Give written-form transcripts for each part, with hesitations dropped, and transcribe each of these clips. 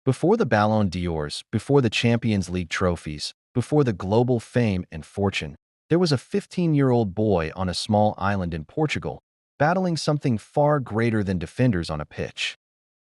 Before the Ballon d'Ors, before the Champions League trophies, before the global fame and fortune, there was a 15-year-old boy on a small island in Portugal, battling something far greater than defenders on a pitch.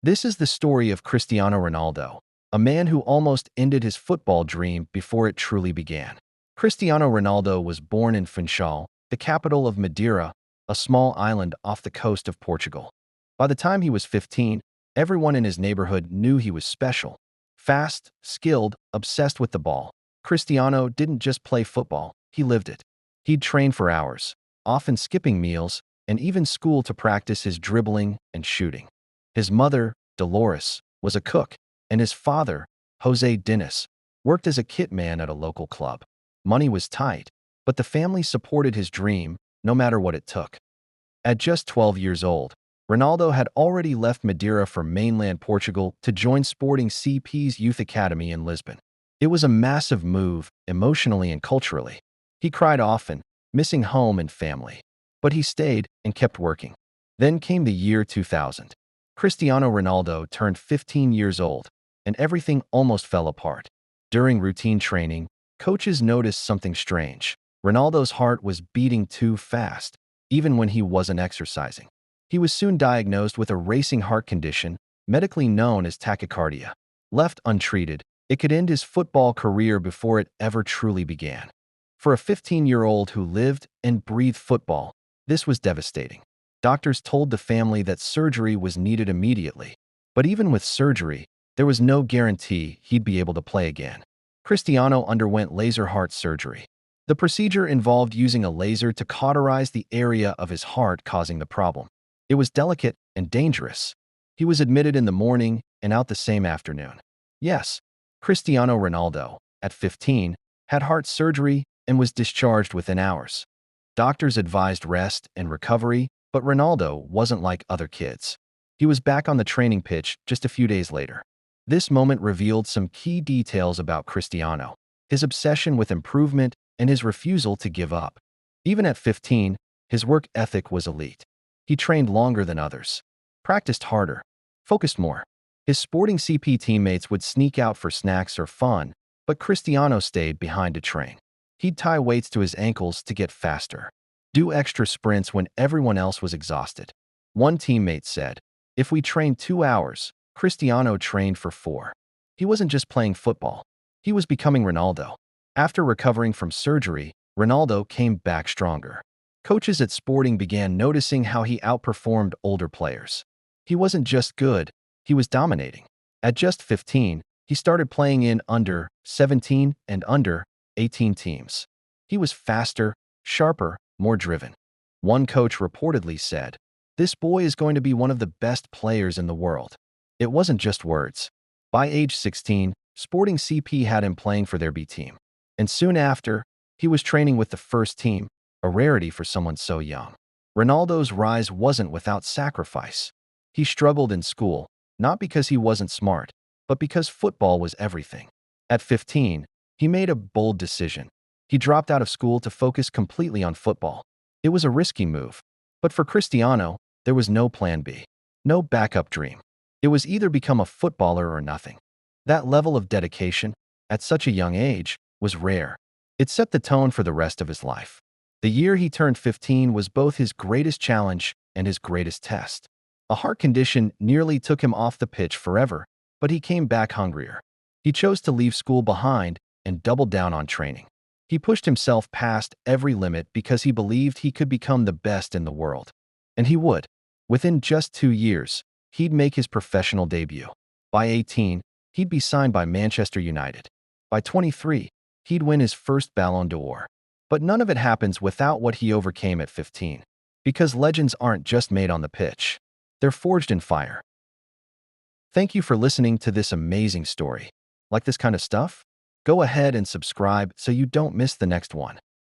This is the story of Cristiano Ronaldo, a man who almost ended his football dream before it truly began. Cristiano Ronaldo was born in Funchal, the capital of Madeira, a small island off the coast of Portugal. By the time he was 15, everyone in his neighborhood knew he was special. Fast, skilled, obsessed with the ball. Cristiano didn't just play football, he lived it. He'd train for hours, often skipping meals, and even school to practice his dribbling and shooting. His mother, Dolores, was a cook, and his father, José Dinis, worked as a kit man at a local club. Money was tight, but the family supported his dream, no matter what it took. At just 12 years old, Ronaldo had already left Madeira for mainland Portugal to join Sporting CP's youth academy in Lisbon. It was a massive move, emotionally and culturally. He cried often, missing home and family. But he stayed and kept working. Then came the year 2000. Cristiano Ronaldo turned 15 years old, and everything almost fell apart. During routine training, coaches noticed something strange. Ronaldo's heart was beating too fast, even when he wasn't exercising. He was soon diagnosed with a racing heart condition, medically known as tachycardia. Left untreated, it could end his football career before it ever truly began. For a 15-year-old who lived and breathed football, this was devastating. Doctors told the family that surgery was needed immediately. But even with surgery, there was no guarantee he'd be able to play again. Cristiano underwent laser heart surgery. The procedure involved using a laser to cauterize the area of his heart causing the problem. It was delicate and dangerous. He was admitted in the morning and out the same afternoon. Yes, Cristiano Ronaldo, at 15, had heart surgery and was discharged within hours. Doctors advised rest and recovery, but Ronaldo wasn't like other kids. He was back on the training pitch just a few days later. This moment revealed some key details about Cristiano, his obsession with improvement and his refusal to give up. Even at 15, his work ethic was elite. He trained longer than others, practiced harder, focused more. His Sporting CP teammates would sneak out for snacks or fun, but Cristiano stayed behind to train. He'd tie weights to his ankles to get faster, do extra sprints when everyone else was exhausted. One teammate said, "If we trained 2 hours, Cristiano trained for 4. He wasn't just playing football. He was becoming Ronaldo." After recovering from surgery, Ronaldo came back stronger. Coaches at Sporting began noticing how he outperformed older players. He wasn't just good, he was dominating. At just 15, he started playing in under 17 and under 18 teams. He was faster, sharper, more driven. One coach reportedly said, "This boy is going to be one of the best players in the world." It wasn't just words. By age 16, Sporting CP had him playing for their B team. And soon after, he was training with the first team, a rarity for someone so young. Ronaldo's rise wasn't without sacrifice. He struggled in school, not because he wasn't smart, but because football was everything. At 15, he made a bold decision. He dropped out of school to focus completely on football. It was a risky move, but for Cristiano, there was no plan B, no backup dream. It was either become a footballer or nothing. That level of dedication, at such a young age, was rare. It set the tone for the rest of his life. The year he turned 15 was both his greatest challenge and his greatest test. A heart condition nearly took him off the pitch forever, but he came back hungrier. He chose to leave school behind and doubled down on training. He pushed himself past every limit because he believed he could become the best in the world. And he would. Within just 2 years, he'd make his professional debut. By 18, he'd be signed by Manchester United. By 23, he'd win his first Ballon d'Or. But none of it happens without what he overcame at 15. Because legends aren't just made on the pitch. They're forged in fire. Thank you for listening to this amazing story. Like this kind of stuff? Go ahead and subscribe so you don't miss the next one.